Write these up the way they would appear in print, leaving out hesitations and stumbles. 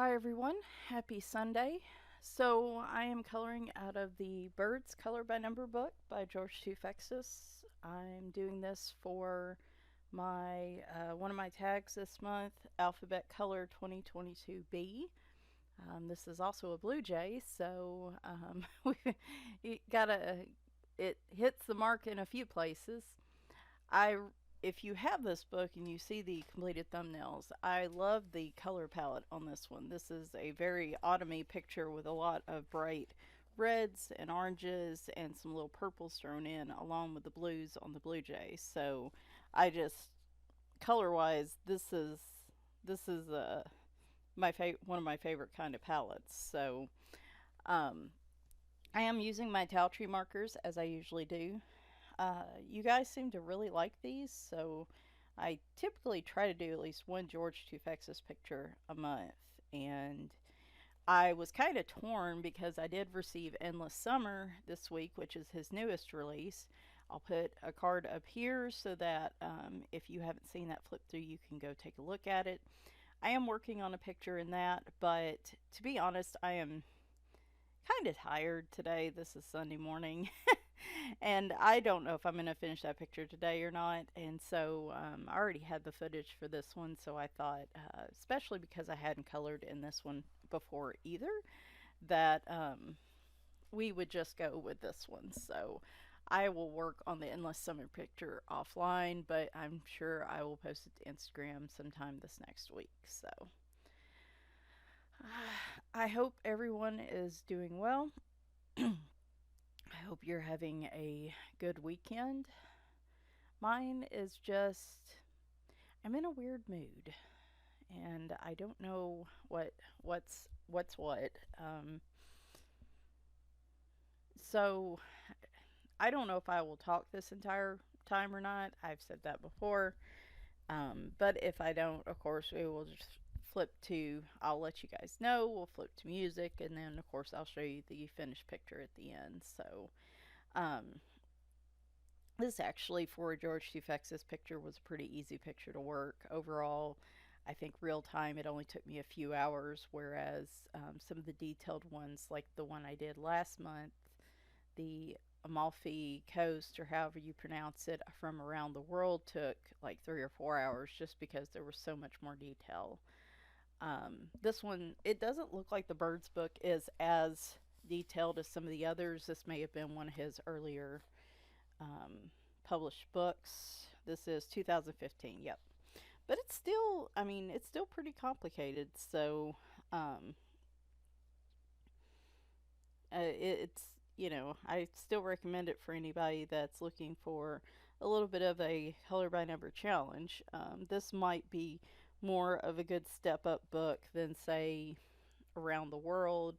Hi everyone, happy Sunday. So I am coloring out of the Birds Color by Number book by George Toufexis. I'm doing this for my one of my tags this month, Alphabet Color 2022B. This is also a Bluejay, so we gotta it hits the mark in a few places. I if you have this book and you see the completed thumbnails, I love the color palette on this one. This is a very autumny picture with a lot of bright reds and oranges and some little purples thrown in along with the blues on the Bluejay. So I just color wise this is one of my favorite kind of palettes. So um I am using my towel tree markers as I usually do. You guys seem to really like these, so I typically try to do at least one George Toufexis picture a month. And I was kind of torn because I did receive Endless Summer this week, which is his newest release. I'll put a card up here so that if you haven't seen that flip through, you can go take a look at it. I am working on a picture in that, but to be honest, I am kind of tired today. This is Sunday morning. And I don't know if I'm going to finish that picture today or not. And so I already had the footage for this one. So I thought, especially because I hadn't colored in this one before either, that we would just go with this one. So I will work on the Endless Summer picture offline, but I'm sure I will post it to Instagram sometime this next week. So I hope everyone is doing well. I hope you're having a good weekend. Mine is just I'm in a weird mood and I don't know what's what. So I don't know if I will talk this entire time or not. I've said that before. But if I don't, of course, we will just flip to, I'll let you guys know. We'll flip to music, and then, of course, I'll show you the finished picture at the end. So, um, this actually, for a George Toufexis picture, was a pretty easy picture to work. Overall, I think real time, it only took me a few hours, whereas some of the detailed ones, like the one I did last month, the Amalfi Coast, or however you pronounce it, from around the world, took like 3 or 4 hours just because there was so much more detail. This one, it doesn't look like the Birds book is as detailed as some of the others. This may have been one of his earlier published books. This is 2015, yep. But it's still, I mean, it's still pretty complicated. So, I still recommend it for anybody that's looking for a little bit of a color by number challenge. This might be more of a good step up book than, say, Around the World.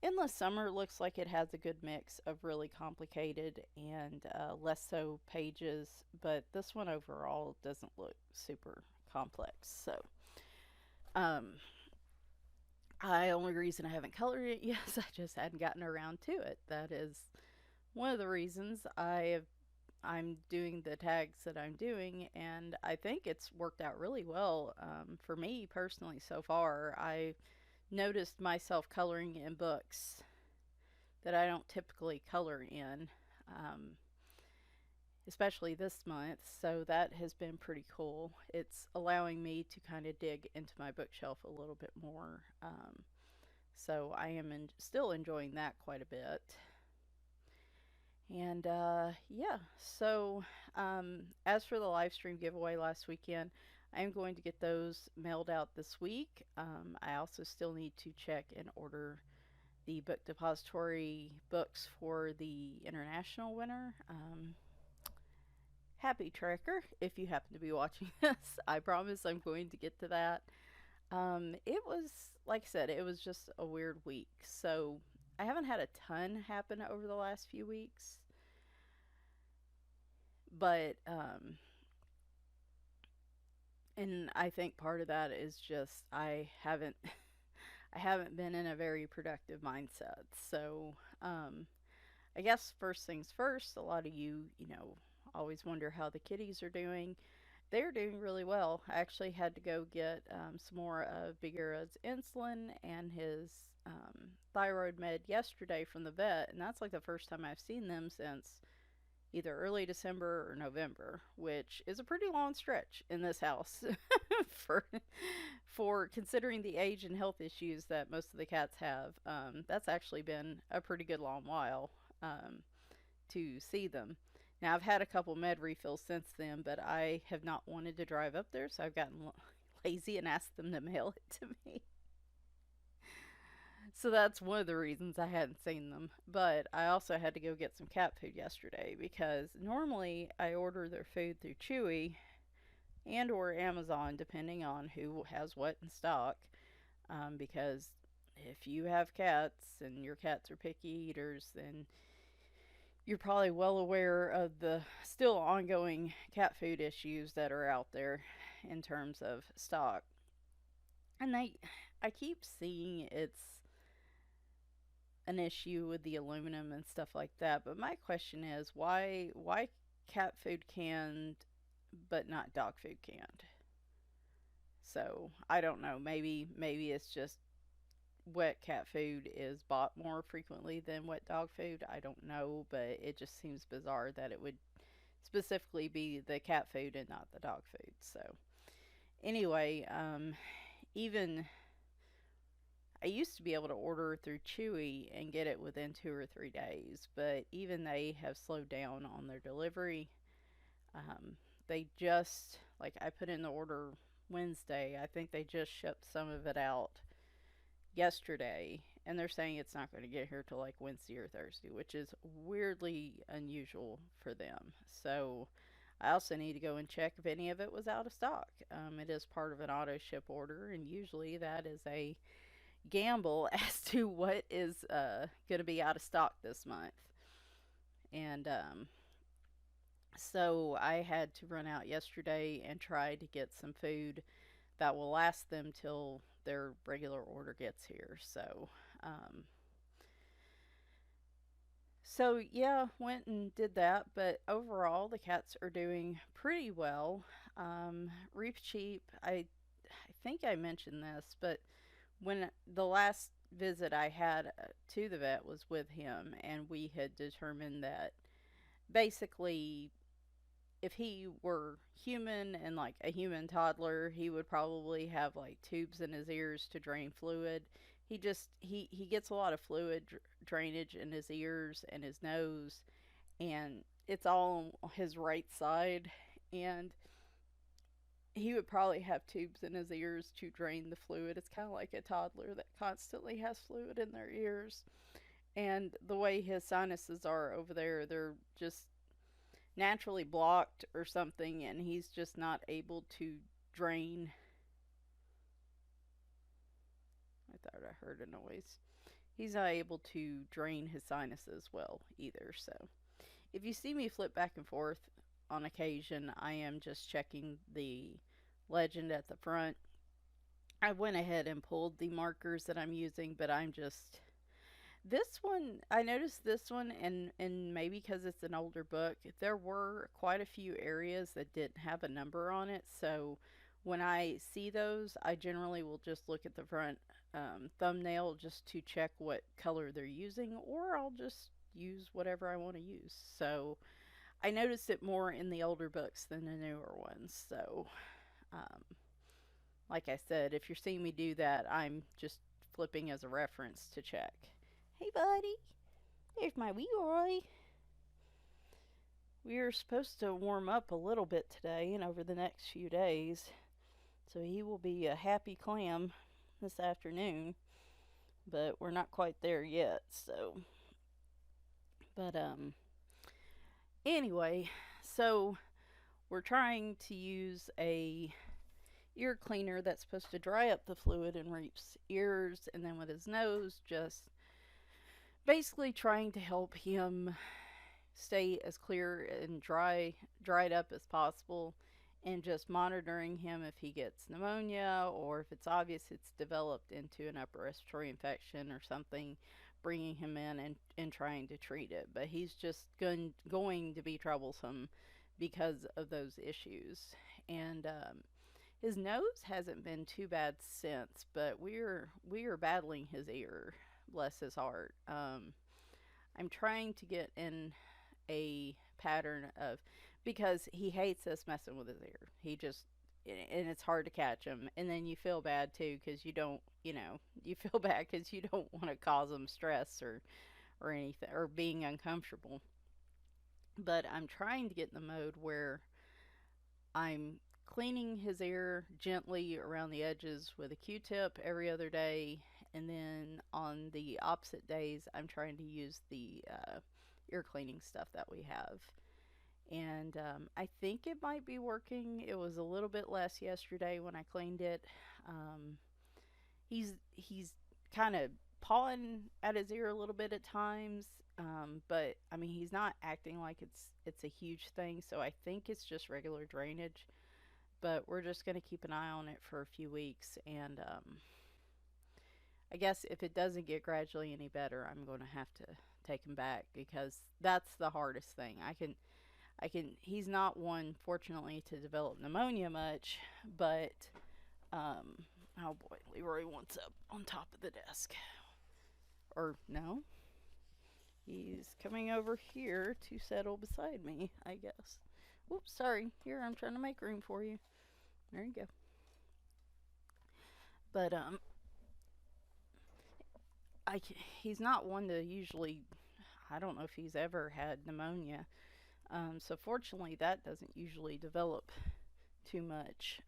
Endless Summer looks like it has a good mix of really complicated and less so pages, but this one overall doesn't look super complex. So, um, only reason I haven't colored it yet is I just hadn't gotten around to it. That is one of the reasons I'm doing the tags that I'm doing, and I think it's worked out really well for me personally so far. I noticed myself coloring in books that I don't typically color in, um, especially this month, so that has been pretty cool. It's allowing me to kind of dig into my bookshelf a little bit more. So I am still enjoying that quite a bit. And yeah, so as for the live stream giveaway last weekend, I'm going to get those mailed out this week. I also still need to check and order the book depository books for the international winner. Happy tracker, if you happen to be watching this. I promise I'm going to get to that. It was, like I said, it was just a weird week. So I haven't had a ton happen over the last few weeks. But, and I think part of that is just I haven't been in a very productive mindset. So, I guess first things first, a lot of you always wonder how the kitties are doing. They're doing really well. I actually had to go get some more of Bagheera's insulin and his thyroid med yesterday from the vet, and that's like the first time I've seen them since either early December or November, which is a pretty long stretch in this house for considering the age and health issues that most of the cats have. That's actually been a pretty good long while um, to see them. Now I've had a couple med refills since then, but I have not wanted to drive up there, so I've gotten lazy and asked them to mail it to me. So that's one of the reasons I hadn't seen them. But I also had to go get some cat food yesterday because normally I order their food through Chewy and or Amazon depending on who has what in stock. Because if you have cats and your cats are picky eaters, then you're probably well aware of the still ongoing cat food issues that are out there in terms of stock. And I keep seeing it's an issue with the aluminum and stuff like that. But my question is, why cat food canned but not dog food canned? So I don't know. Maybe it's just wet cat food is bought more frequently than wet dog food. I don't know, but it just seems bizarre that it would specifically be the cat food and not the dog food. So anyway, even I used to be able to order through Chewy and get it within 2 or 3 days, but even they have slowed down on their delivery. They just, like, I put in the order Wednesday. I think they just shipped some of it out yesterday, and they're saying it's not going to get here till like Wednesday or Thursday, which is weirdly unusual for them. So I also need to go and check if any of it was out of stock. It is part of an auto ship order, and usually that is a gamble as to what is going to be out of stock this month. And so I had to run out yesterday and try to get some food that will last them till their regular order gets here. So yeah, went and did that, but overall the cats are doing pretty well. Reef Cheap, I think I mentioned this, but when the last visit I had to the vet was with him, and we had determined that basically if he were human and like a human toddler, he would probably have like tubes in his ears to drain fluid. He gets a lot of fluid drainage in his ears and his nose, and it's all on his right side, and he would probably have tubes in his ears to drain the fluid. It's kind of like a toddler that constantly has fluid in their ears. And the way his sinuses are over there, they're just naturally blocked or something, and he's just not able to drain. I thought I heard a noise. He's not able to drain his sinuses well either. So if you see me flip back and forth on occasion, I am just checking the legend at the front. I went ahead and pulled the markers that I'm using, but I'm just this one, I noticed this one, and maybe because it's an older book, there were quite a few areas that didn't have a number on it. So when I see those, I generally will just look at the front thumbnail just to check what color they're using, or I'll just use whatever I want to use. So I noticed it more in the older books than the newer ones. So, um, like I said, if you're seeing me do that, I'm just flipping as a reference to check. Hey, buddy. There's my wee boy. We are supposed to warm up a little bit today and over the next few days. So he will be a happy clam this afternoon. But we're not quite there yet, so. But, anyway, so we're trying to use a ear cleaner that's supposed to dry up the fluid in Reap's ears, and then with his nose, just basically trying to help him stay as clear and dried up as possible, and just monitoring him if he gets pneumonia, or if it's obvious it's developed into an upper respiratory infection or something, bringing him in and trying to treat it. But he's just going to be troublesome because of those issues. and his nose hasn't been too bad since, but we are battling his ear. Bless his heart. I'm trying to get in a pattern of, because he hates us messing with his ear. He just, and it's hard to catch him. And then you feel bad too because you don't, you feel bad because you don't want to cause him stress or anything, or being uncomfortable. But I'm trying to get in the mode where I'm cleaning his ear gently around the edges with a Q-tip every other day, and then on the opposite days, I'm trying to use the ear cleaning stuff that we have. And I think it might be working. It was a little bit less yesterday when I cleaned it. Um, he's kind of pawing at his ear a little bit at times, but I mean he's not acting like it's a huge thing. So I think it's just regular drainage. But we're just going to keep an eye on it for a few weeks, and I guess if it doesn't get gradually any better, I'm going to have to take him back because that's the hardest thing. He's not one, fortunately, to develop pneumonia much, but, oh boy, Leroy wants up on top of the desk. Or, no, he's coming over here to settle beside me, I guess. Oops, sorry. Here, I'm trying to make room for you. There you go. But, he's not one to usually, I don't know if he's ever had pneumonia. So fortunately, that doesn't usually develop too much.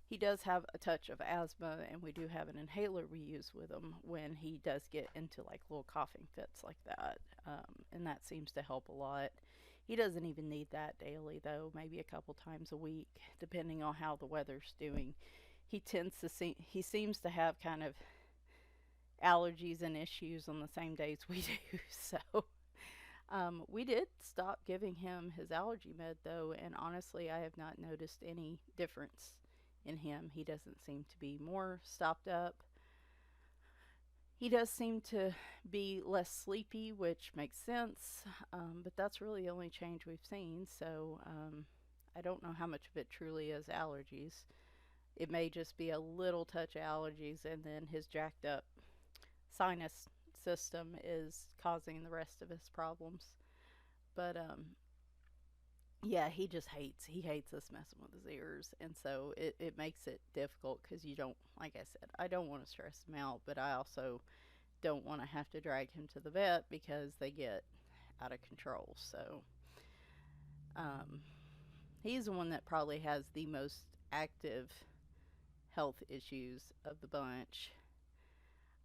He does have a touch of asthma, and we do have an inhaler we use with him when he does get into like little coughing fits like that, and that seems to help a lot. He doesn't even need that daily, though, maybe a couple times a week, depending on how the weather's doing. He seems to have kind of allergies and issues on the same days we do. So we did stop giving him his allergy med, though, and honestly, I have not noticed any difference in him. He doesn't seem to be more stopped up. He does seem to be less sleepy, which makes sense, but that's really the only change we've seen. So I don't know how much of it truly is allergies. It may just be a little touch of allergies, and then his jacked up sinus system is causing the rest of his problems. But yeah, he hates us messing with his ears, and so it makes it difficult because you don't, like I said, I don't want to stress him out, but I also don't want to have to drag him to the vet because they get out of control. So um, he's the one that probably has the most active health issues of the bunch.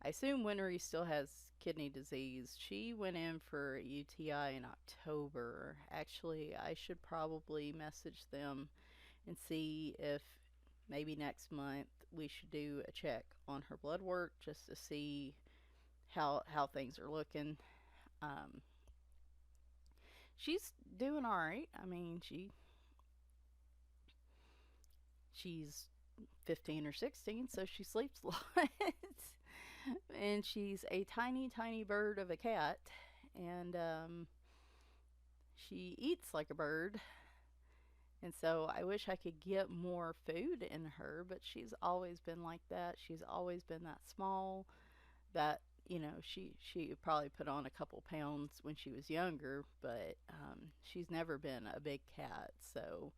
I assume Winry still has kidney disease. She went in for a UTI in October. Actually, I should probably message them and see if maybe next month we should do a check on her blood work just to see how things are looking. Um, she's doing all right. I mean, she's 15 or 16, so she sleeps a lot. And she's a tiny, tiny bird of a cat, and she eats like a bird. And so I wish I could get more food in her, but she's always been like that. She's always been that small. That she probably put on a couple pounds when she was younger, but she's never been a big cat. So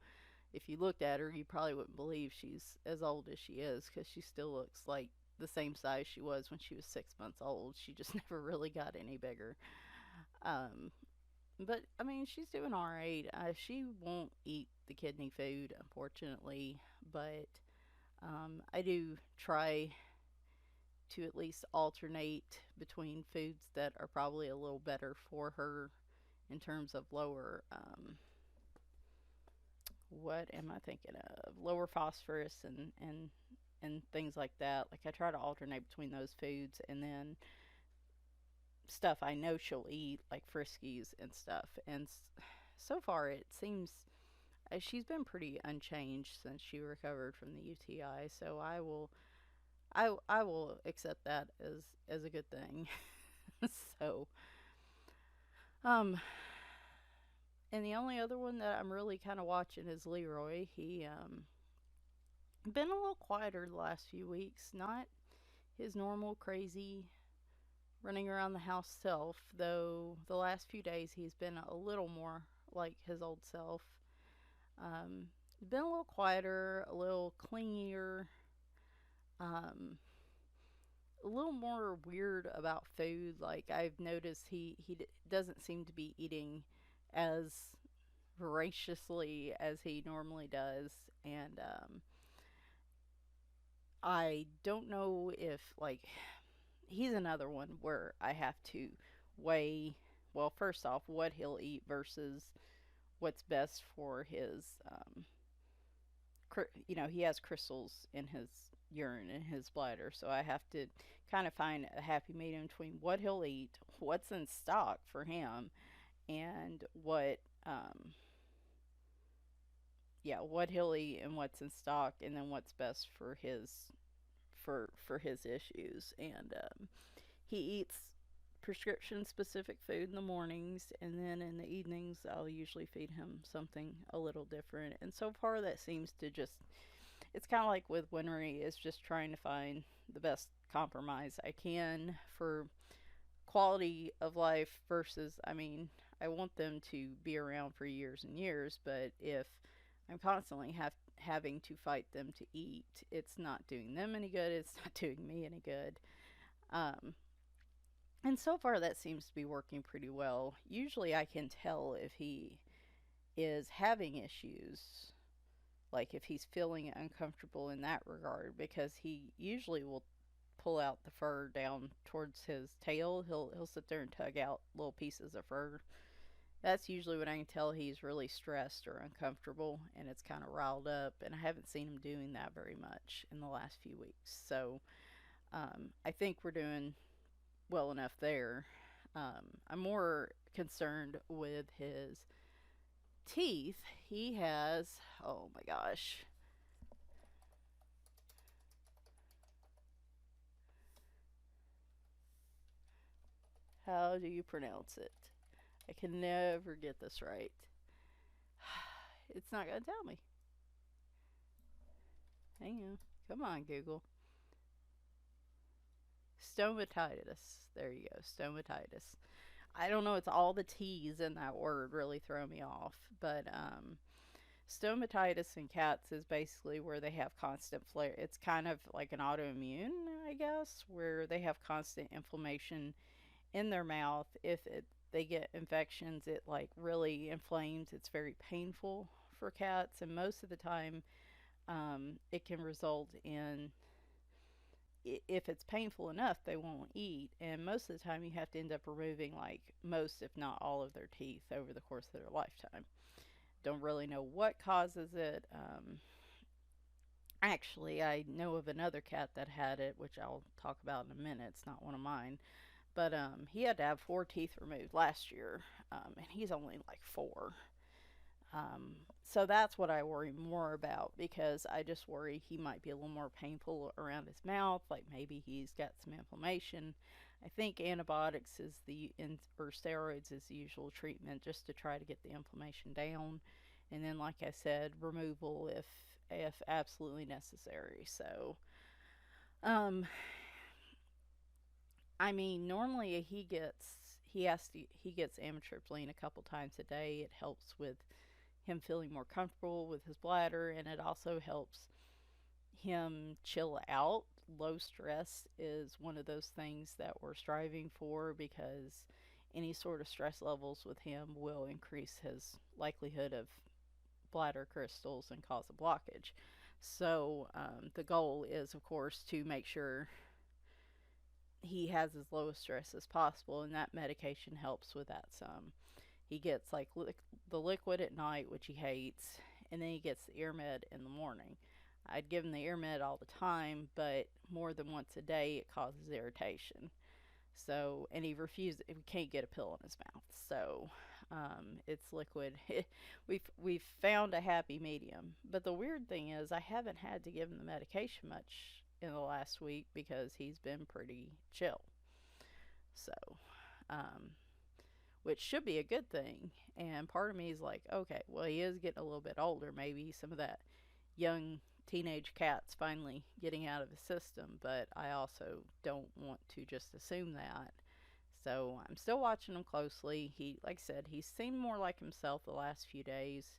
if you looked at her, you probably wouldn't believe she's as old as she is because she still looks like the same size she was when she was 6 months old. She just never really got any bigger. Um, but I mean, she's doing all right. She won't eat the kidney food, unfortunately, but I do try to at least alternate between foods that are probably a little better for her in terms of lower what am I thinking of? Lower phosphorus and things like that. Like I try to alternate between those foods and then stuff I know she'll eat, like Friskies and stuff. And so far, it seems she's been pretty unchanged since she recovered from the UTI. So I will accept that as a good thing. So um And the only other one that I'm really kind of watching is Leroy. He been a little quieter the last few weeks. Not his normal crazy running around the house self, though the last few days he's been a little more like his old self. Been a little quieter, a little clingier, um, a little more weird about food. Like I've noticed he doesn't seem to be eating as voraciously as he normally does, and I don't know if like he's another one where I have to weigh. Well, first off, what he'll eat versus what's best for his he has crystals in his urine and his bladder, so I have to kind of find a happy medium between what he'll eat, what's in stock for him, and what he'll eat and what's in stock, and then what's best for his issues. And he eats prescription specific food in the mornings, and then in the evenings I'll usually feed him something a little different. And so far that seems to just, it's kind of like with Winry, is just trying to find the best compromise I can for quality of life versus, I mean, I want them to be around for years and years, but if I'm constantly having to fight them to eat, it's not doing them any good, it's not doing me any good. um, and so far that seems to be working pretty well. Usually I can tell if he is having issues, like if he's feeling uncomfortable in that regard, because he usually will pull out the fur down towards his tail. He'll sit there and tug out little pieces of fur. That's usually when I can tell he's really stressed or uncomfortable and it's kind of riled up. And I haven't seen him doing that very much in the last few weeks. So I think we're doing well enough there. I'm more concerned with his teeth. He has, oh my gosh, how do you pronounce it? I can never get this right. It's not going to tell me. Hang on. Come on, Google. Stomatitis. There you go. Stomatitis. I don't know. It's all the T's in that word really throw me off. But stomatitis in cats is basically where they have constant flare. It's kind of like an autoimmune, I guess, where they have constant inflammation in their mouth. They get infections, it like really inflames. It's very painful for cats, and most of the time, it can result in, if it's painful enough, they won't eat, and most of the time you have to end up removing like most, if not all, of their teeth over the course of their lifetime. Don't really know what causes it. Actually, I know of another cat that had it, which I'll talk about in a minute. It's not one of mine. But he had to have 4 teeth removed last year, and he's only like 4. So that's what I worry more about, because I just worry he might be a little more painful around his mouth. Like maybe he's got some inflammation. I think antibiotics or steroids is the usual treatment, just to try to get the inflammation down, and then, like I said, removal if absolutely necessary. So, um, I mean, normally he gets amitriptyline a couple times a day. It helps with him feeling more comfortable with his bladder, and it also helps him chill out. Low stress is one of those things that we're striving for, because any sort of stress levels with him will increase his likelihood of bladder crystals and cause a blockage. So the goal is, of course, to make sure he has as low stress as possible, and that medication helps with that some. He gets like the liquid at night, which he hates, and then he gets the ear med in the morning. I'd give him the ear med all the time, but more than once a day it causes irritation. So, and he refuses, he can't get a pill in his mouth. So, it's liquid. We've found a happy medium. But the weird thing is, I haven't had to give him the medication much in the last week because he's been pretty chill. So, um, which should be a good thing. And part of me is like, okay, well, he is getting a little bit older. Maybe some of that young teenage cat's finally getting out of his system, but I also don't want to just assume that. So I'm still watching him closely. He, like I said, he's seemed more like himself the last few days.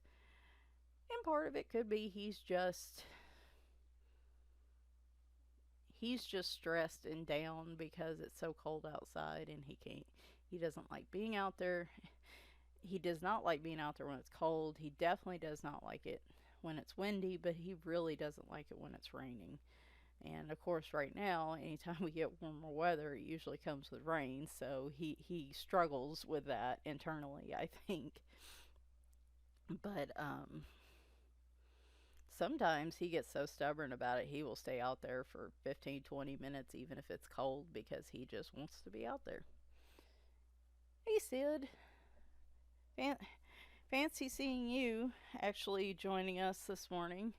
And part of it could be he's just stressed and down because it's so cold outside and he doesn't like being out there. He does not like being out there when it's cold. He definitely does not like it when it's windy, but he really doesn't like it when it's raining. And of course, right now, anytime we get warmer weather, it usually comes with rain. So he struggles with that internally, I think. But sometimes he gets so stubborn about it, he will stay out there for 15, 20 minutes, even if it's cold, because he just wants to be out there. Hey, Sid. Fan- Fancy seeing you actually joining us this morning.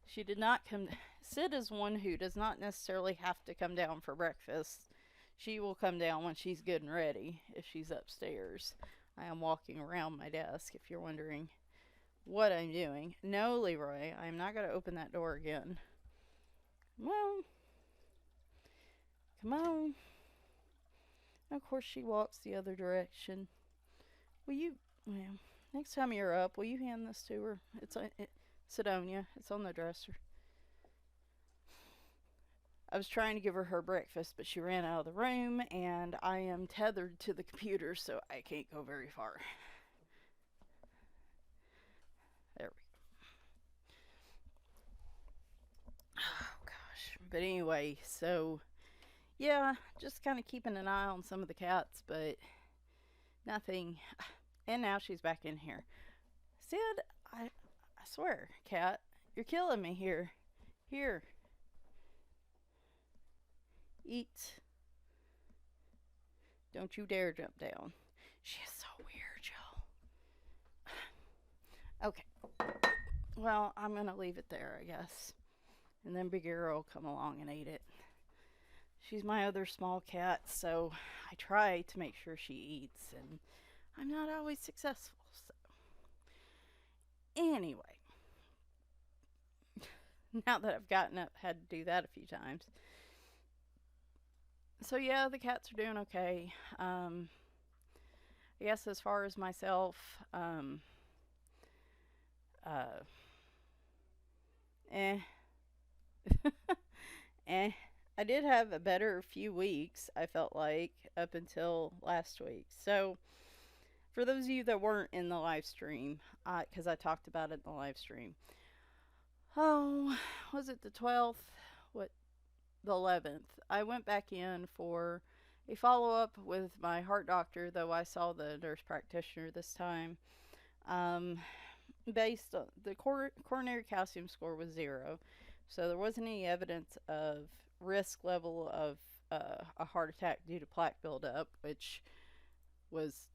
She did not come. Sid is one who does not necessarily have to come down for breakfast. She will come down when she's good and ready if she's upstairs. I am walking around my desk if you're wondering what I'm doing. No, Leroy, I'm not going to open that door again. Come on. Come on. Of course, she walks the other direction. Will you, well, next time you're up, will you hand this to her? Sidonia. It's on the dresser. I was trying to give her breakfast, but she ran out of the room, and I am tethered to the computer, so I can't go very far. There we go. Oh, gosh. But anyway, so, yeah, just kind of keeping an eye on some of the cats, but nothing. And now she's back in here. Sid, I swear, cat, you're killing me here. Here. Eat. Don't you dare jump down. She is so weird, y'all. Okay. Well, I'm going to leave it there, I guess. And then Big Arrow will come along and eat it. She's my other small cat, so I try to make sure she eats, and I'm not always successful. So, anyway, now that I've gotten up, had to do that a few times. So yeah, the cats are doing okay. I guess as far as myself, uh, eh, eh. I did have a better few weeks, I felt like, up until last week. So, for those of you that weren't in the live stream, because I talked about it in the live stream, oh, was it the 12th? What? The 11th. I went back in for a follow up with my heart doctor, though I saw the nurse practitioner this time. Based on the coronary calcium score was 0, so there wasn't any evidence of risk level of a heart attack due to plaque buildup, which was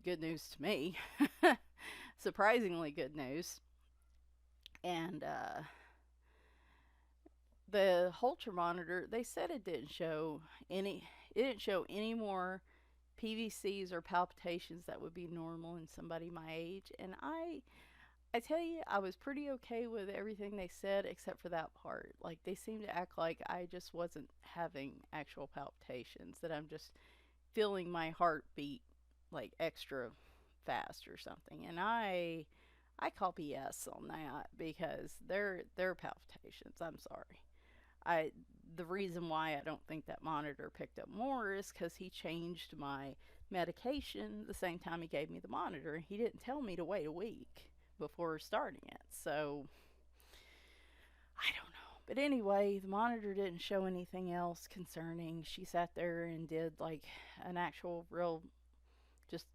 good news to me. Surprisingly good news. And the Holter monitor, they said it didn't show any more PVCs or palpitations that would be normal in somebody my age. And I tell you, I was pretty okay with everything they said except for that part. Like, they seemed to act like I just wasn't having actual palpitations, that I'm just feeling my heart beat like extra fast or something. And I call BS on that, because they're palpitations. I'm sorry. I The reason why I don't think that monitor picked up more is because he changed my medication the same time he gave me the monitor. He didn't tell me to wait a week before starting it. So I don't know. But anyway, the monitor didn't show anything else concerning. She sat there and did like an actual real just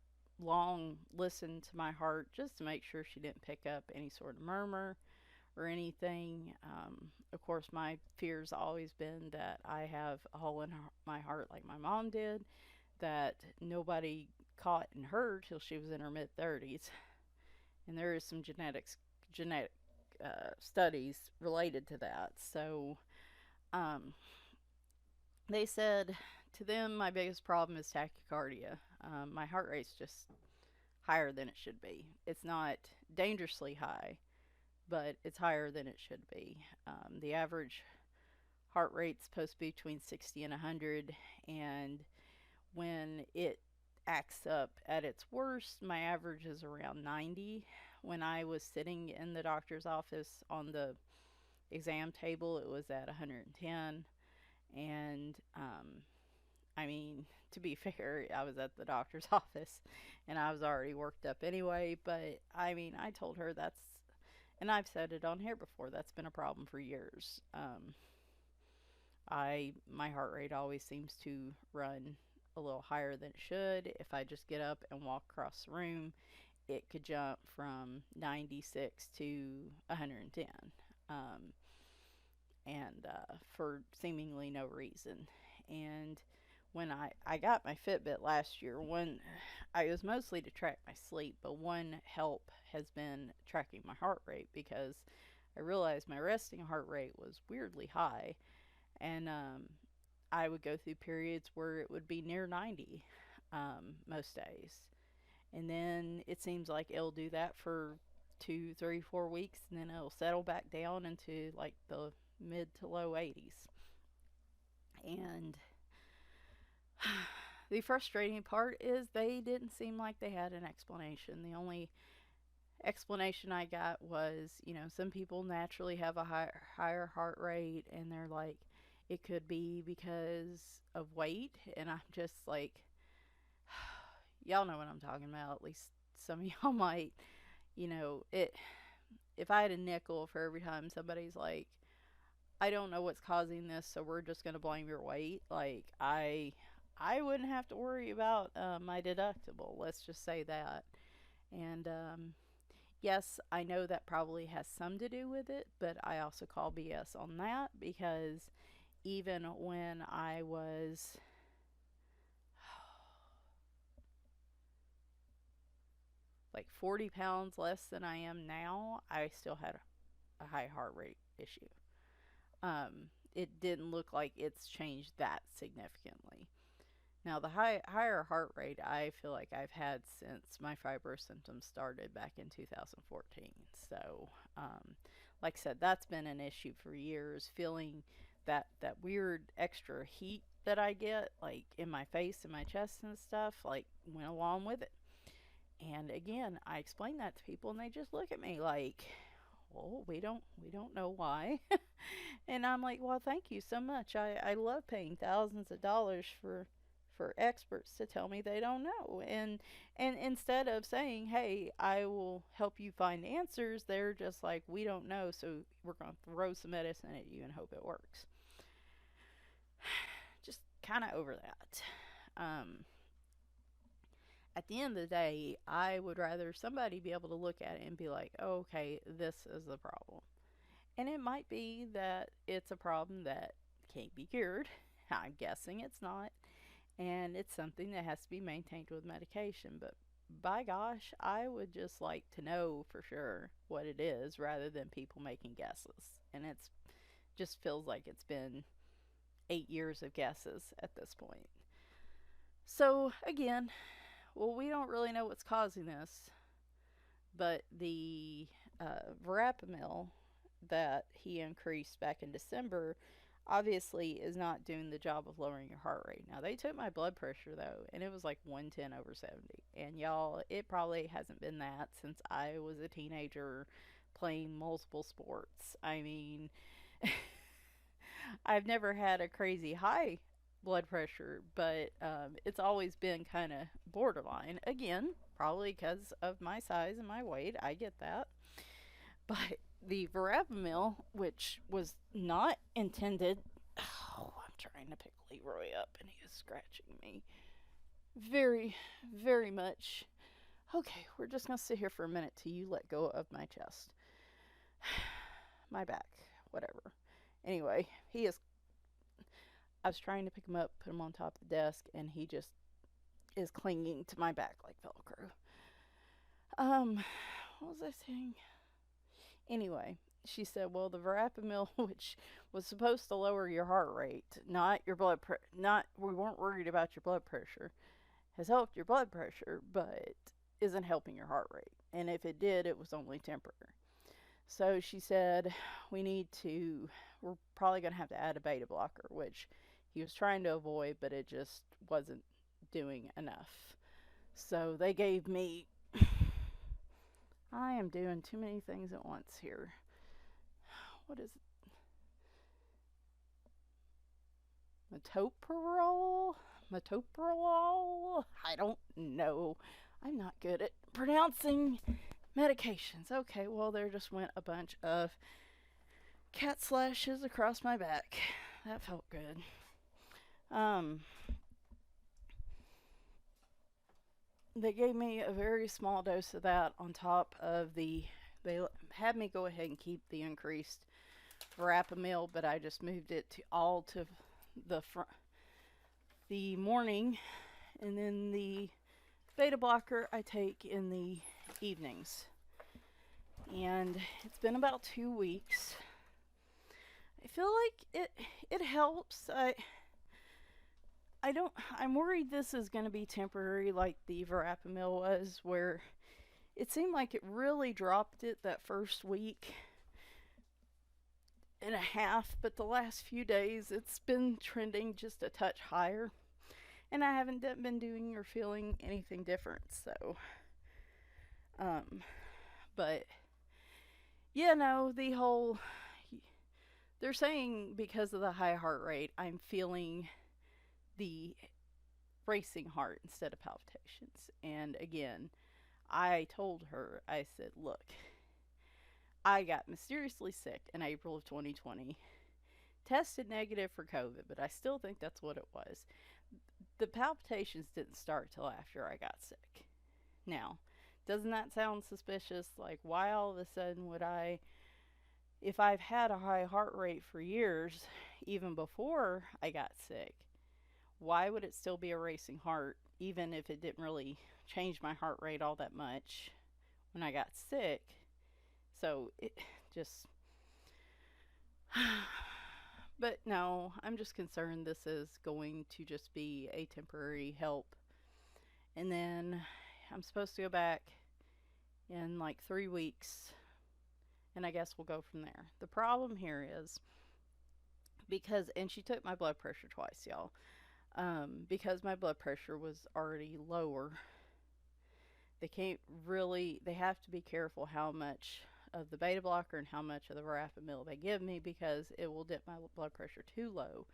long listen to my heart just to make sure she didn't pick up any sort of murmur or anything. Of course, my fear's always been that I have a hole in my heart like my mom did, that nobody caught in her till she was in her mid-30s. And there is some genetic studies related to that. So they said To them, my biggest problem is tachycardia. My heart rate's just higher than it should be. It's not dangerously high, but it's higher than it should be. The average heart rate's supposed to be between 60 and 100, and when it acts up at its worst, my average is around 90. When I was sitting in the doctor's office on the exam table, it was at 110. And I mean, to be fair, I was at the doctor's office and I was already worked up anyway. But I mean, I told her that's, and I've said it on here before, that's been a problem for years. My heart rate always seems to run a little higher than it should. If I just get up and walk across the room, it could jump from 96 to 110. Um, and For seemingly no reason. And when I got my Fitbit last year, one I was mostly to track my sleep, but one help has been tracking my heart rate because I realized my resting heart rate was weirdly high, and I would go through periods where it would be near 90 most days, and then it seems like it'll do that for 2, 3, 4 weeks, and then it'll settle back down into like the mid to low 80s. And the frustrating part is they didn't seem like they had an explanation. The only explanation I got was, some people naturally have a higher heart rate, and they're like, it could be because of weight. And I'm just like, y'all know what I'm talking about. At least some of y'all might. It. If I had a nickel for every time somebody's like, I don't know what's causing this, so we're just gonna blame your weight. Like I wouldn't have to worry about my deductible. Let's just say that. And yes, I know that probably has some to do with it, but I also call BS on that because even when I was like 40 pounds less than I am now, I still had a high heart rate issue. It didn't look like it's changed that significantly. Now, the higher heart rate I feel like I've had since my fibro symptoms started back in 2014. So, like I said, that's been an issue for years. Feeling that weird extra heat that I get, like in my face and my chest and stuff, like went along with it. And again, I explain that to people, and they just look at me like, well, we don't know why. And I'm like, well, thank you so much. I love paying thousands of dollars for experts to tell me they don't know. And instead of saying, hey, I will help you find answers, they're just like, we don't know, so we're going to throw some medicine at you and hope it works. Just kind of over that. At the end of the day, I would rather somebody be able to look at it and be like, oh, okay, this is the problem. And it might be that it's a problem that can't be cured. I'm guessing it's not. And it's something that has to be maintained with medication. But by gosh, I would just like to know for sure what it is rather than people making guesses. And it's just feels like it's been 8 years of guesses at this point. So again, well, we don't really know what's causing this, but the verapamil that he increased back in December obviously is not doing the job of lowering your heart rate. Now, they took my blood pressure though, and it was like 110/70. And y'all, it probably hasn't been that since I was a teenager playing multiple sports. I mean, I've never had a crazy high blood pressure, but it's always been kind of borderline. Again, probably because of my size and my weight. I get that. But the verapamil, which was not intended. Oh, I'm trying to pick Leroy up and he is scratching me very, very much. Okay, we're just going to sit here for a minute till you let go of my chest. My back, whatever. Anyway, he is. I was trying to pick him up, put him on top of the desk, and he just is clinging to my back like Velcro. What was I saying? Anyway, she said, well, the verapamil, which was supposed to lower your heart rate, not your blood pressure, not, we weren't worried about your blood pressure, has helped your blood pressure, but isn't helping your heart rate. And if it did, it was only temporary. So she said, we're probably going to have to add a beta blocker, which he was trying to avoid, but it just wasn't doing enough. So they gave me, I am doing too many things at once here. What is it? Metoprolol? Metoprolol? I don't know. I'm not good at pronouncing medications. Okay, well, there just went a bunch of cat slashes across my back. That felt good. Um, they gave me a very small dose of that on top of they had me go ahead and keep the increased verapamil, but I just moved it to the morning, and then the beta blocker I take in the evenings. And it's been about 2 weeks. I feel like it helps. I'm worried this is going to be temporary like the verapamil was, where it seemed like it really dropped it that first week and a half, but the last few days it's been trending just a touch higher, and I haven't been doing or feeling anything different. So but yeah, no, they're saying because of the high heart rate I'm feeling the racing heart instead of palpitations. And again, I told her, I said, look, I got mysteriously sick in April of 2020, tested negative for COVID, but I still think that's what it was. The palpitations didn't start till after I got sick. Now, doesn't that sound suspicious? Like, why all of a sudden would if I've had a high heart rate for years, even before I got sick, why would it still be a racing heart, even if it didn't really change my heart rate all that much when I got sick? So it just. But no, I'm just concerned this is going to just be a temporary help. And then I'm supposed to go back in like 3 weeks, and I guess we'll go from there. The problem here is and she took my blood pressure twice, y'all. Because my blood pressure was already lower, they have to be careful how much of the beta blocker and how much of the verapamil they give me, because it will dip my blood pressure too low.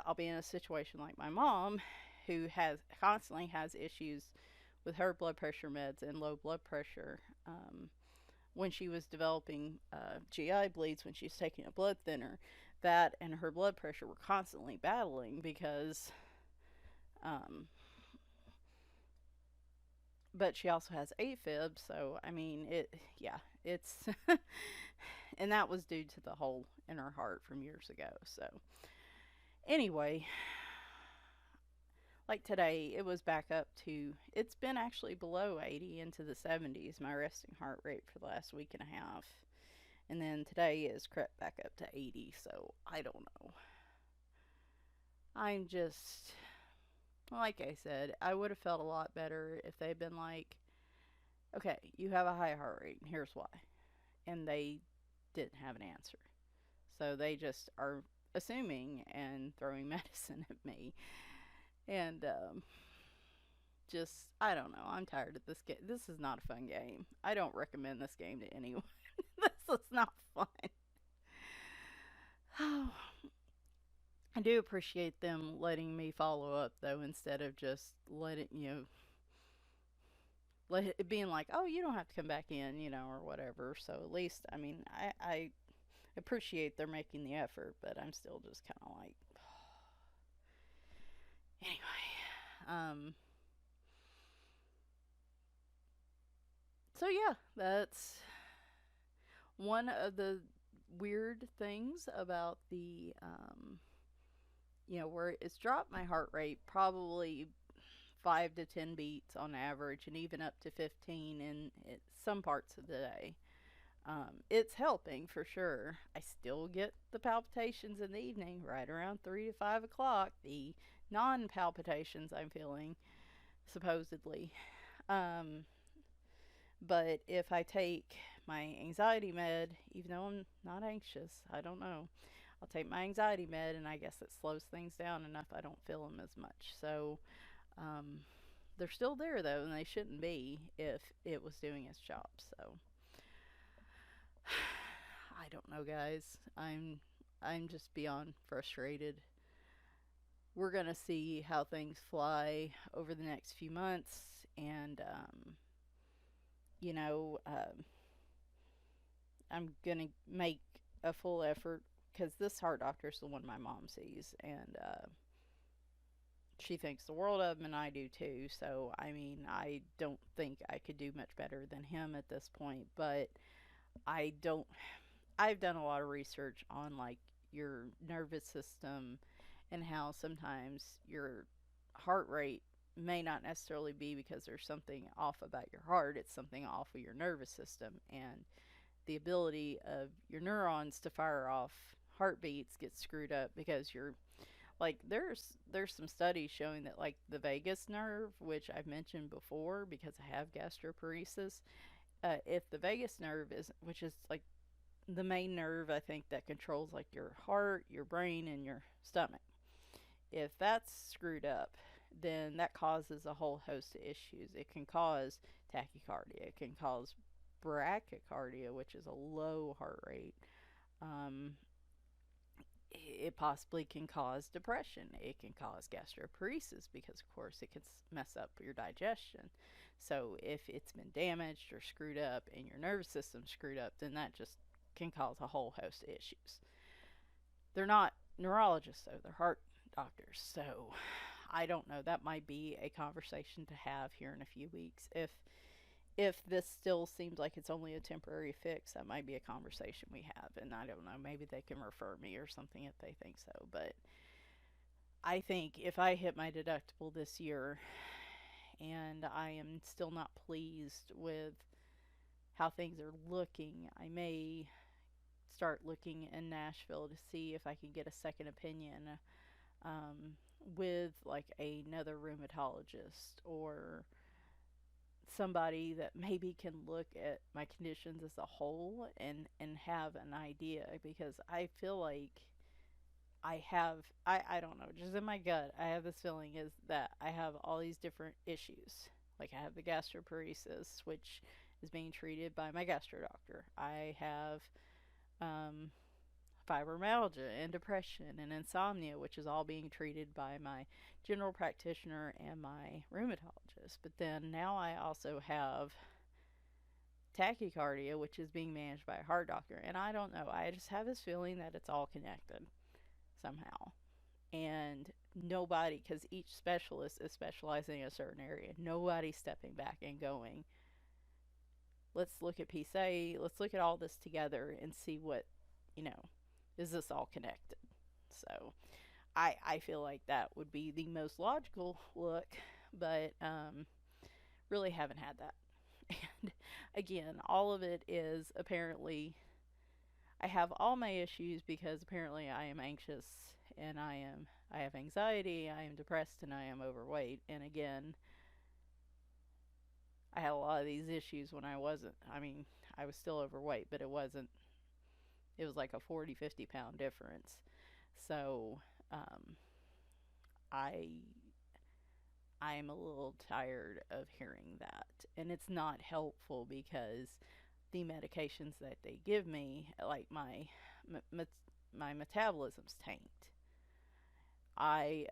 I'll be in a situation like my mom, who constantly has issues with her blood pressure meds and low blood pressure. When she was developing GI bleeds, when she was taking a blood thinner, that and her blood pressure were constantly battling because but she also has AFib, so I mean it's and that was due to the hole in her heart from years ago. So anyway, like today, it was back up to, it's been actually below 80 into the 70s, my resting heart rate for the last week and a half. And then today is crept back up to 80, so I don't know. I'm just, like I said, I would have felt a lot better if they'd been like, okay, you have a high heart rate, and here's why. And they didn't have an answer. So they just are assuming and throwing medicine at me. And just, I don't know. I'm tired of this game. This is not a fun game. I don't recommend this game to anyone. This is not fun. I do appreciate them letting me follow up, though, instead of just let it being like, oh, you don't have to come back in, or whatever. So at least, I mean, I appreciate they're making the effort, but I'm still just kind of like, anyway. So yeah, that's one of the weird things about the, where it's dropped my heart rate probably 5 to 10 beats on average, and even up to 15 in some parts of the day. It's helping for sure. I still get the palpitations in the evening, right around 3 to 5 o'clock. The non-palpitations I'm feeling, supposedly. Um, but if I take my anxiety med, even though I'm not anxious, I don't know. I'll take my anxiety med, and I guess it slows things down enough I don't feel them as much. So um, they're still there though, and they shouldn't be if it was doing its job. So I don't know, guys. I'm just beyond frustrated. We're gonna see how things fly over the next few months, and you know, I'm gonna make a full effort because this heart doctor is the one my mom sees, and she thinks the world of him, and I do too. So I mean, I don't think I could do much better than him at this point, but I don't. I've done a lot of research on like your nervous system and how sometimes your heart rate may not necessarily be because there's something off about your heart, it's something off of your nervous system, and the ability of your neurons to fire off heartbeats gets screwed up because you're like there's some studies showing that like the vagus nerve, which I've mentioned before because I have gastroparesis, if the vagus nerve is, which is like the main nerve I think that controls like your heart, your brain, and your stomach. If that's screwed up, then that causes a whole host of issues. It can cause tachycardia. It can cause brachycardia, which is a low heart rate. Um, it possibly can cause depression. It can cause gastroparesis because, of course, it can mess up your digestion. So, if it's been damaged or screwed up and your nervous system's screwed up, then that just can cause a whole host of issues. They're not neurologists, though, they're heart doctors. So, I don't know. That might be a conversation to have here in a few weeks. If this still seems like it's only a temporary fix, that might be a conversation we have. And I don't know, maybe they can refer me or something if they think so. But I think if I hit my deductible this year and I am still not pleased with how things are looking, I may start looking in Nashville to see if I can get a second opinion um, with like another rheumatologist or somebody that maybe can look at my conditions as a whole and have an idea, because I feel like I don't know, just in my gut I have this feeling is that I have all these different issues. Like I have the gastroparesis, which is being treated by my gastro doctor. I have um, fibromyalgia and depression and insomnia, which is all being treated by my general practitioner and my rheumatologist. But then now I also have tachycardia, which is being managed by a heart doctor. And I don't know, I just have this feeling that it's all connected somehow. And nobody, because each specialist is specializing in a certain area, nobody's stepping back and going, let's look at PSA, let's look at all this together and see what, you know, is this all connected? So I feel like that would be the most logical look, but really haven't had that. And again, all of it is apparently, I have all my issues because apparently I am anxious and I have anxiety, I am depressed, and I am overweight. And again, I had a lot of these issues when I wasn't. I mean, I was still overweight, but it wasn't, it was like a 40, 50 pound difference. So, um, I I'm a little tired of hearing that. And it's not helpful because the medications that they give me, like my metabolism's tanked. I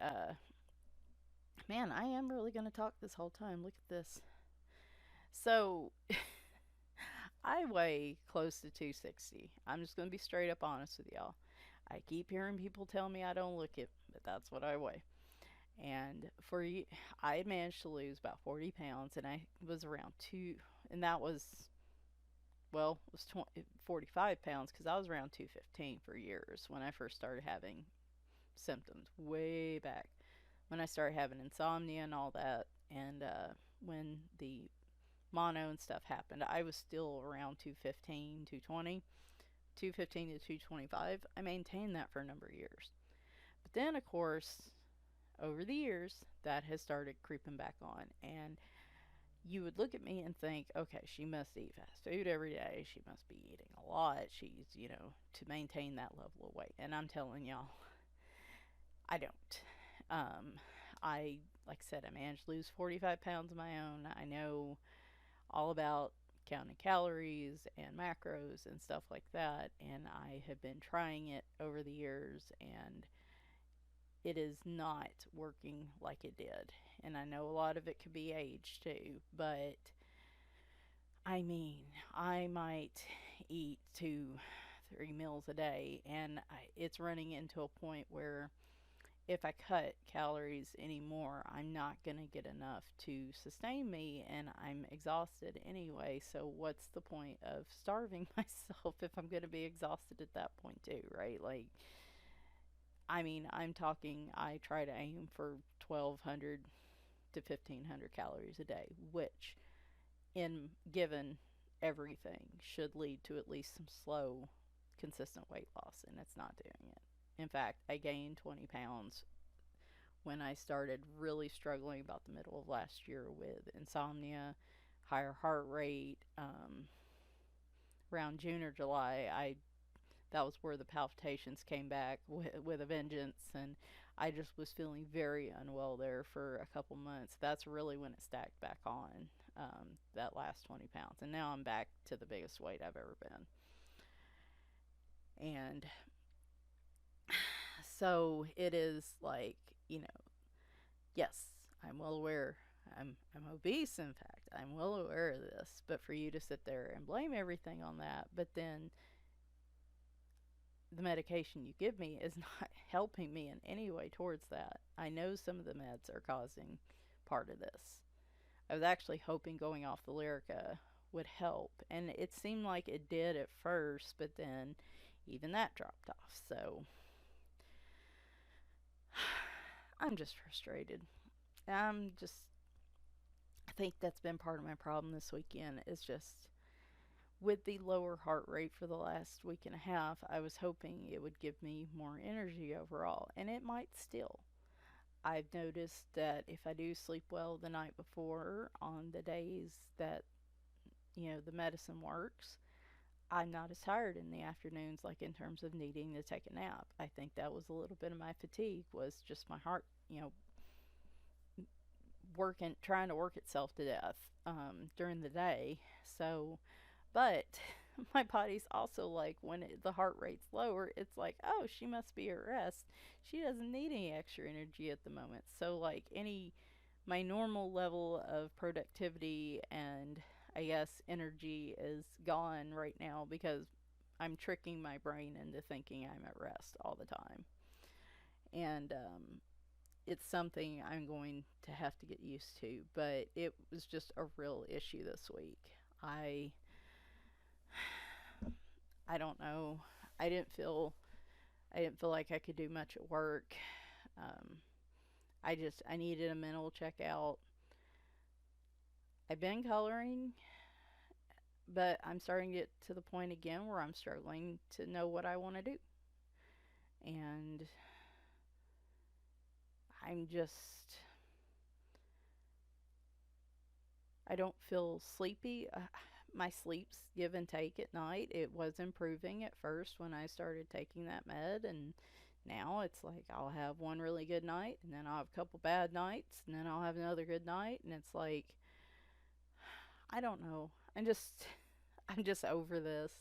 man, I am really going to talk this whole time. Look at this. So, I weigh close to 260. I'm just going to be straight up honest with y'all. I keep hearing people tell me I don't look it, but that's what I weigh. And I had managed to lose about 40 pounds, and I was around two, and that was, well, it was 45 pounds because I was around 215 for years when I first started having symptoms way back. When I started having insomnia and all that, and when the mono and stuff happened, I was still around 215, 220, 215 to 225. I maintained that for a number of years. But then, of course, over the years, that has started creeping back on. And you would look at me and think, okay, she must eat fast food every day. She must be eating a lot. She's, to maintain that level of weight. And I'm telling y'all, I don't. Um, like I said, I managed to lose 45 pounds of my own. I know all about counting calories and macros and stuff like that. And I have been trying it over the years, and it is not working like it did. And I know a lot of it could be age too, but I mean, I might eat 2, 3 meals a day, and it's running into a point where if I cut calories anymore, I'm not going to get enough to sustain me, and I'm exhausted anyway. So, what's the point of starving myself if I'm going to be exhausted at that point, too, right? Like, I mean, I'm talking, I try to aim for 1,200 to 1,500 calories a day, which, in given everything, should lead to at least some slow, consistent weight loss, and it's not doing it. In fact, I gained 20 pounds when I started really struggling about the middle of last year with insomnia, higher heart rate. Around June or July, I that was where the palpitations came back with a vengeance, and I just was feeling very unwell there for a couple months. That's really when it stacked back on, that last 20 pounds, and now I'm back to the biggest weight I've ever been. And so it is like, yes, I'm well aware. I'm obese, in fact. I'm well aware of this. But for you to sit there and blame everything on that, but then the medication you give me is not helping me in any way towards that. I know some of the meds are causing part of this. I was actually hoping going off the Lyrica would help, and it seemed like it did at first, but then even that dropped off. So I'm just frustrated. I think that's been part of my problem this weekend, is just with the lower heart rate for the last week and a half. I was hoping it would give me more energy overall, and it might still. I've noticed that if I do sleep well the night before, on the days that, the medicine works, I'm not as tired in the afternoons, like in terms of needing to take a nap. I think that was a little bit of my fatigue, was just my heart, trying to work itself to death during the day. So, but my body's also like, when the heart rate's lower, it's like, oh, she must be at rest. She doesn't need any extra energy at the moment. So, like, my normal level of productivity and, I guess, energy is gone right now because I'm tricking my brain into thinking I'm at rest all the time. And it's something I'm going to have to get used to, but it was just a real issue this week. I don't know. I didn't feel I didn't feel like I could do much at work. Um, I needed a mental checkout. I've been coloring, but I'm starting to get to the point again where I'm struggling to know what I want to do. And I'm just, I don't feel sleepy. My sleep's give and take at night. It was improving at first when I started taking that med, and now it's like I'll have one really good night, and then I'll have a couple bad nights, and then I'll have another good night, and it's like, I don't know. I'm just over this.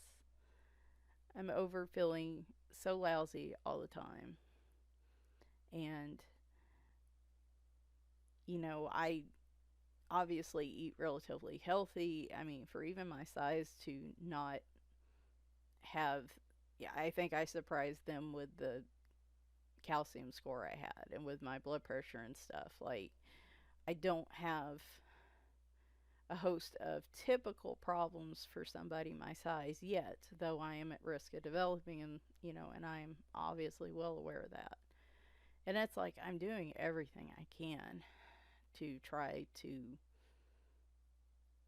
I'm over feeling so lousy all the time. And I obviously eat relatively healthy. I mean, for even my size to not have, yeah, I think I surprised them with the calcium score I had and with my blood pressure and stuff. Like, I don't have a host of typical problems for somebody my size yet, though I am at risk of developing them, and I'm obviously well aware of that. And it's like I'm doing everything I can to try to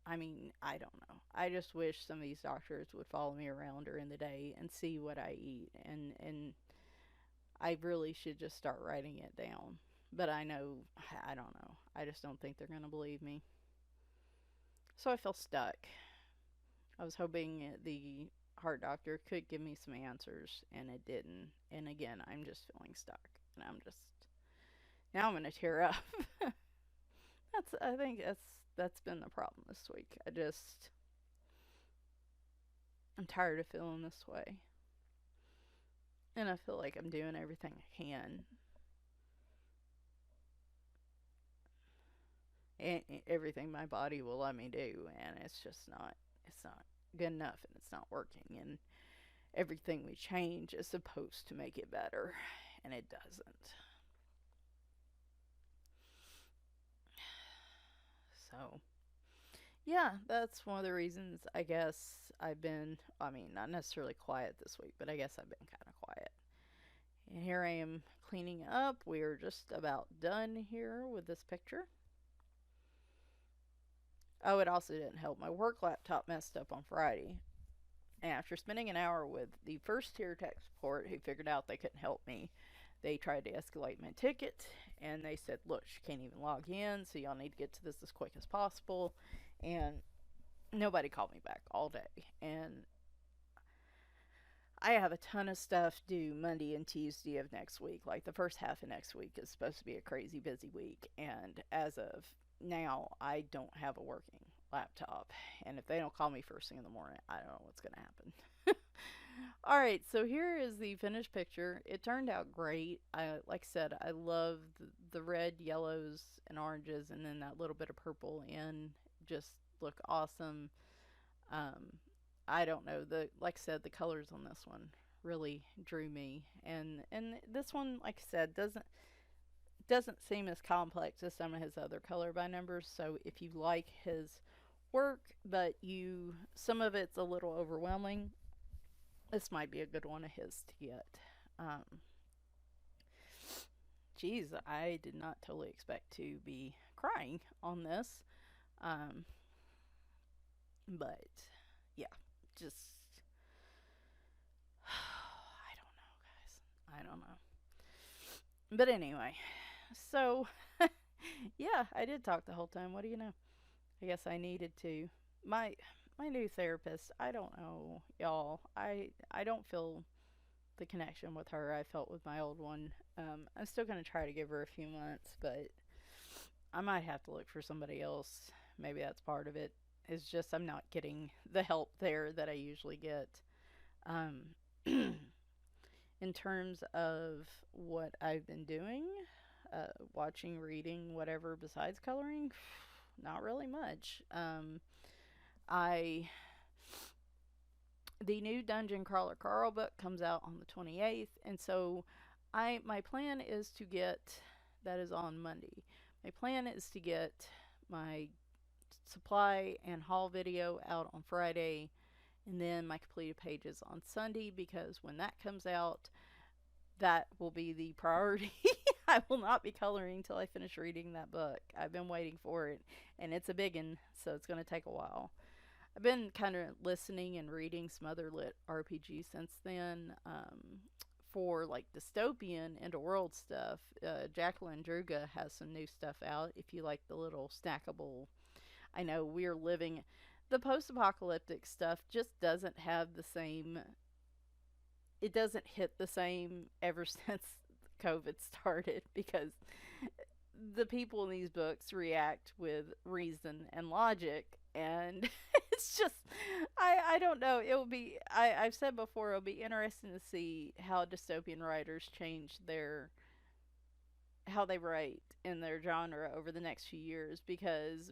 I mean, I don't know. I just wish some of these doctors would follow me around during the day and see what I eat, and I really should just start writing it down. But I know, I don't know. I just don't think they're going to believe me. So I feel stuck. I was hoping the heart doctor could give me some answers, and it didn't. And again, I'm just feeling stuck. And I'm just, now I'm going to tear up. I think that's been the problem this week. I'm tired of feeling this way. And I feel like I'm doing everything I can. And everything my body will let me do, and it's not good enough, and it's not working, and everything we change is supposed to make it better, and it doesn't. So yeah, that's one of the reasons I guess I've been, I mean, not necessarily quiet this week, but I guess I've been kind of quiet. And here I am cleaning up. We are just about done here with this picture. Oh, it also didn't help. My work laptop messed up on Friday. And after spending an hour with the first tier tech support who figured out they couldn't help me, they tried to escalate my ticket, and they said, look, she can't even log in, so y'all need to get to this as quick as possible. And nobody called me back all day. And I have a ton of stuff due Monday and Tuesday of next week. Like the first half of next week is supposed to be a crazy busy week. And as of now, I don't have a working laptop. And if they don't call me first thing in the morning, I don't know what's going to happen. All right, so here is the finished picture. It turned out great. Like I said, I love the red, yellows, and oranges, and then that little bit of purple in just look awesome. Um, I don't know, the like I said, the colors on this one really drew me, and this one, like I said, doesn't seem as complex as some of his other color by numbers. So if you like his work, but you some of it's a little overwhelming, this might be a good one of his to get. Um, Geez, I did not totally expect to be crying on this, um, but yeah, just I don't know, guys. I don't know. But anyway, so yeah, I did talk the whole time. What do you know? I guess I needed to. My my new therapist, I don't know, y'all. I don't feel the connection with her I felt with my old one. I'm still gonna try to give her a few months, but I might have to look for somebody else. Maybe that's part of it. It's just I'm not getting the help there that I usually get. Um, in terms of what I've been doing, watching, reading, whatever besides coloring, not really much. I the new Dungeon Crawler Carl book comes out on the 28th, and so my plan is to get that is on Monday. My plan is to get my supply and haul video out on Friday, and then my completed pages on Sunday, because when that comes out, that will be the priority. I will not be coloring until I finish reading that book. I've been waiting for it, and it's a big one, so it's going to take a while. I've been kind of listening and reading some other lit RPGs since then. For like dystopian end of world stuff, Jacqueline Druga has some new stuff out. If you like the little snackable, I know we're living the post apocalyptic stuff just doesn't have the same, it doesn't hit the same ever since COVID started, because the people in these books react with reason and logic, and it's just I don't know, it will be I've said before, it'll be interesting to see how dystopian writers change their how they write in their genre over the next few years, because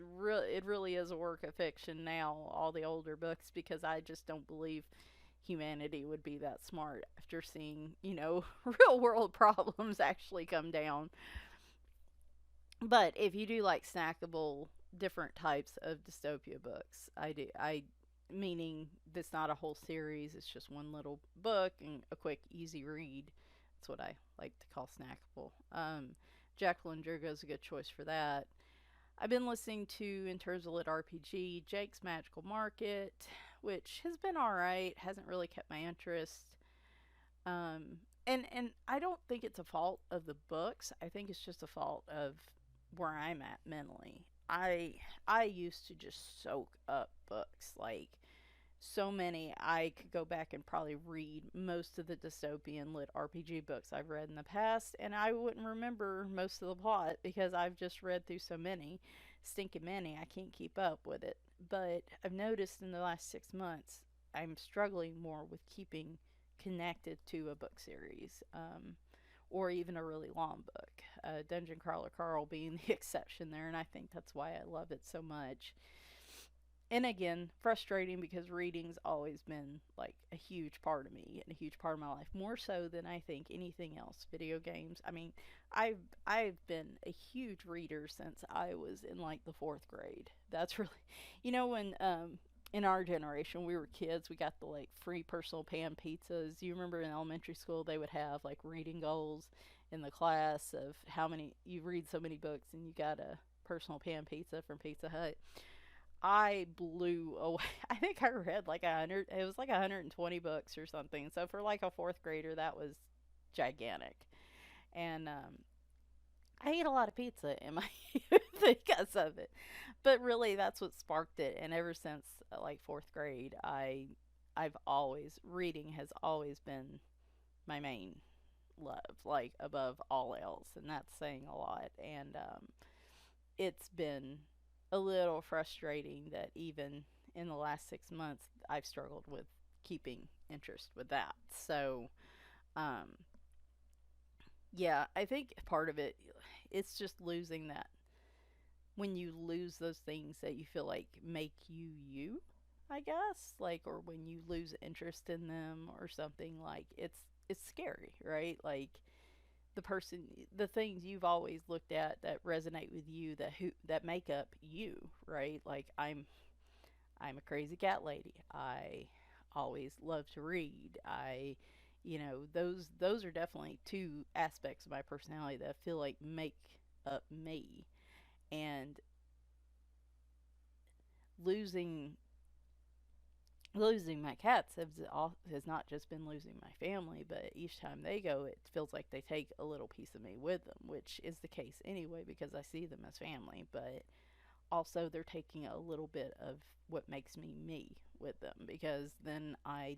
it really is a work of fiction now, all the older books, because I just don't believe humanity would be that smart after seeing, real world problems actually come down. But if you do like snackable different types of dystopia books, I meaning this not a whole series, it's just one little book and a quick easy read. That's what I like to call snackable. Jacqueline Druga is a good choice for that. I've been listening to, in terms of lit RPG, Jake's Magical Market, which has been all right. Hasn't really kept my interest. And I don't think it's a fault of the books. I think it's just a fault of where I'm at mentally. I used to just soak up books, like so many. I could go back and probably read most of the dystopian lit RPG books I've read in the past, and I wouldn't remember most of the plot because I've just read through so many, stinking many, I can't keep up with it. But I've noticed in the last 6 months, I'm struggling more with keeping connected to a book series, or even a really long book. Dungeon Crawler Carl being the exception there, and I think that's why I love it so much. And again, frustrating because reading's always been like a huge part of me and a huge part of my life, more so than I think anything else. Video games. I mean, I've been a huge reader since I was in like the fourth grade. That's really, when in our generation we were kids, we got the like free personal pan pizzas. You remember in elementary school they would have like reading goals in the class of how many you read so many books and you got a personal pan pizza from Pizza Hut. I blew away. I think I read like 100. It was like 120 books or something. So for like a fourth grader, that was gigantic. And I ate a lot of pizza in my youth because of it. But really, that's what sparked it. And ever since like fourth grade, I've always reading has always been my main love, like above all else, and that's saying a lot. And it's been a little frustrating that even in the last 6 months, I've struggled with keeping interest with that. So, um, yeah, I think part of it, it's just losing that. When you lose those things that you feel like make you you, I guess, like, or when you lose interest in them or something, like it's scary, right? Like the person, the things you've always looked at that resonate with you, that make up you, right? Like I'm a crazy cat lady. I always love to read. Those are definitely two aspects of my personality that I feel like make up me. And losing losing my cats has not just been losing my family, but each time they go, it feels like they take a little piece of me with them, which is the case anyway because I see them as family. But also, they're taking a little bit of what makes me me with them because then I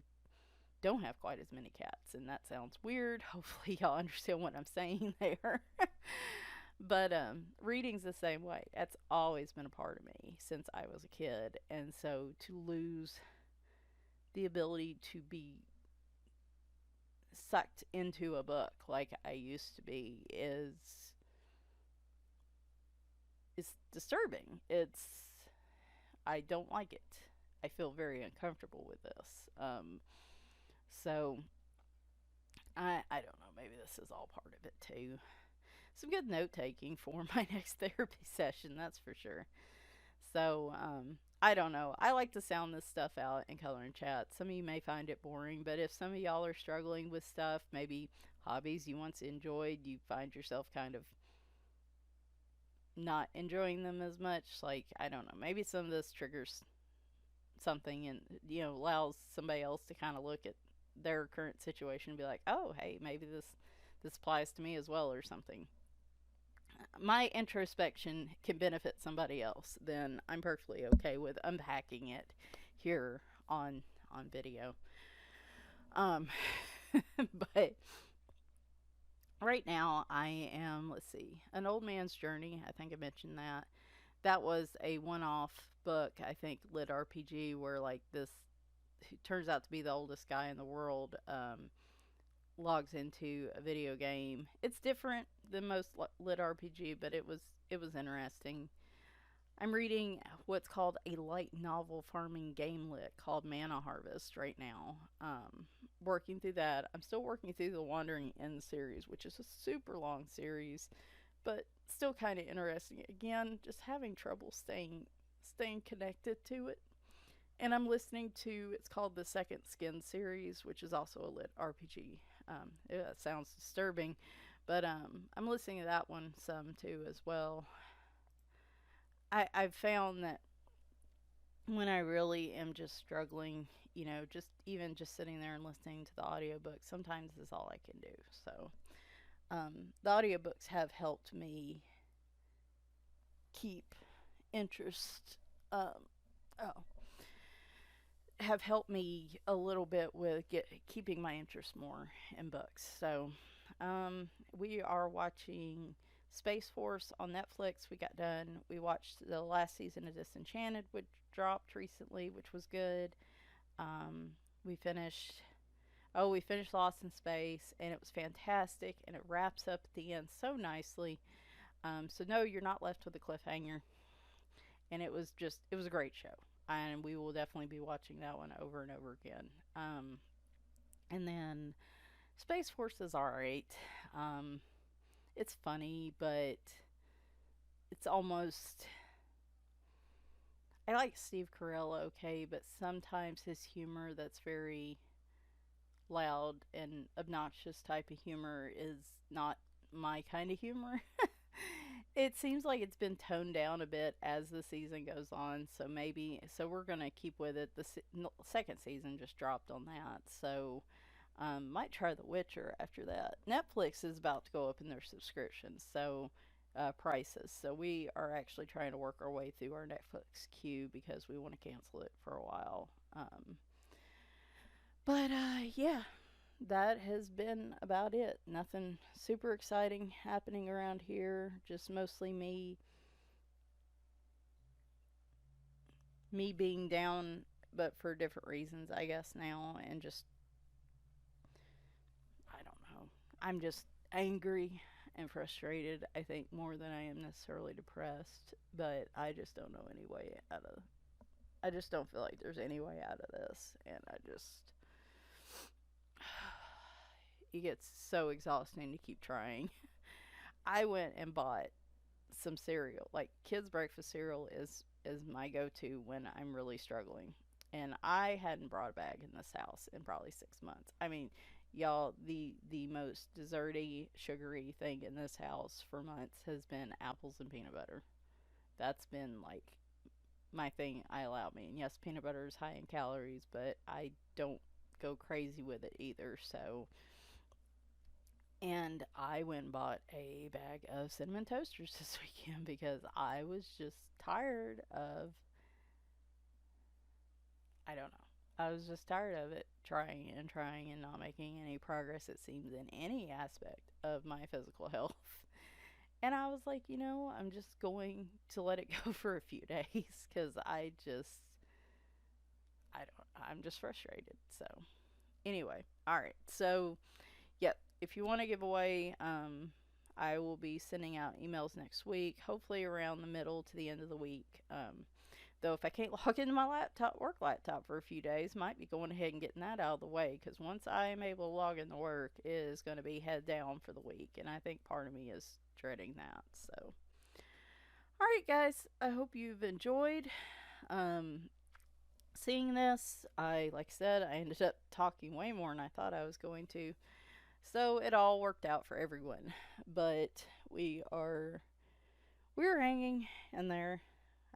don't have quite as many cats, and that sounds weird. Hopefully, y'all understand what I'm saying there. But reading's the same way. That's always been a part of me since I was a kid, and so to lose the ability to be sucked into a book like I used to be is disturbing. I don't like it. I feel very uncomfortable with this. So I don't know. Maybe this is all part of it too. Some good note taking for my next therapy session. That's for sure. So, I don't know. I like to sound this stuff out in color and chat. Some of you may find it boring, but if some of y'all are struggling with stuff, maybe hobbies you once enjoyed, you find yourself kind of not enjoying them as much. Like, I don't know. Maybe some of this triggers something and, allows somebody else to kind of look at their current situation and be like, oh, hey, maybe this applies to me as well or something. My introspection can benefit somebody else, then I'm perfectly okay with unpacking it here on video. Um, but right now I am, let's see, An Old Man's Journey. I think I mentioned that. That was a one-off book, I think, lit RPG where like this who turns out to be the oldest guy in the world logs into a video game. It's different than most lit RPG, but it was interesting. I'm reading what's called a light novel farming game lit called Mana Harvest right now. Working through that. I'm still working through the Wandering End series, which is a super long series, but still kind of interesting. Again, just having trouble staying connected to it. And I'm listening to, it's called the Second Skin series, which is also a lit RPG. It sounds disturbing, but I'm listening to that one some too as well. I've found that when I really am just struggling, just even just sitting there and listening to the audiobook, sometimes is all I can do. So, the audiobooks have helped me keep interest. Oh, have helped me a little bit with keeping my interest more in books. So, we are watching Space Force on Netflix. We got done. We watched the last season of Disenchanted, which dropped recently, which was good. Um, we finished. Oh, we finished Lost in Space, and it was fantastic, and it wraps up at the end so nicely. So no, you're not left with a cliffhanger, and it was a great show, and we will definitely be watching that one over and over again. And then Space Force is alright. Um, it's funny, but it's almost. I like Steve Carell okay, but sometimes his humor that's very loud and obnoxious type of humor is not my kind of humor. It seems like it's been toned down a bit as the season goes on, so we're gonna keep with it. The second season just dropped on that, so might try The Witcher after that. Netflix is about to go up in their subscriptions, so prices. So we are actually trying to work our way through our Netflix queue because we want to cancel it for a while. But yeah, that has been about it. Nothing super exciting happening around here. Just mostly me being down, but for different reasons, I guess now, and just I don't know. I'm just angry and frustrated. I think more than I am necessarily depressed, but I just don't know any way out of. I just don't feel like there's any way out of this, and I just it gets so exhausting to keep trying. I went and bought some cereal. Like kids breakfast cereal is my go-to when I'm really struggling. And I hadn't brought a bag in this house in probably 6 months. I mean, y'all, the most desserty, sugary thing in this house for months has been apples and peanut butter. That's been like my thing I allow me. And yes, peanut butter is high in calories, but I don't go crazy with it either. So, and I went and bought a bag of cinnamon toasters this weekend because I was just tired of, I don't know. I was just tired of it trying and not making any progress, it seems, in any aspect of my physical health. And I was like, I'm just going to let it go for a few days because I'm just frustrated. So, anyway, all right. So, yep, if you want to give away, I will be sending out emails next week, hopefully around the middle to the end of the week. Though if I can't log into my work laptop for a few days, might be going ahead and getting that out of the way because once I am able to log into work, it is going to be head down for the week, and I think part of me is dreading that. So, all right, guys, I hope you've enjoyed um, seeing this. Like I said, I ended up talking way more than I thought I was going to, so it all worked out for everyone. But we're hanging in there,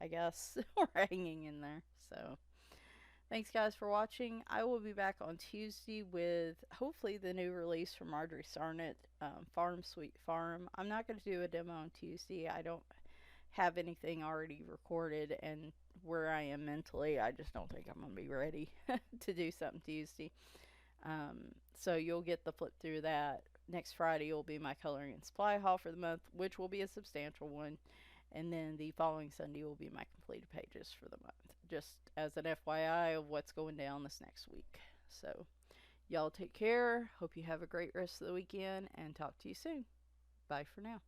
I guess. We're hanging in there. So, thanks guys for watching. I will be back on Tuesday with hopefully the new release from Marjorie Sarnett, Farm Sweet Farm. I'm not going to do a demo on Tuesday. I don't have anything already recorded, and where I am mentally, I just don't think I'm going to be ready to do something Tuesday. So you'll get the flip through that. Next Friday will be my coloring and supply haul for the month, which will be a substantial one. And then the following Sunday will be my completed pages for the month. Just as an FYI of what's going down this next week. So, y'all take care. Hope you have a great rest of the weekend and talk to you soon. Bye for now.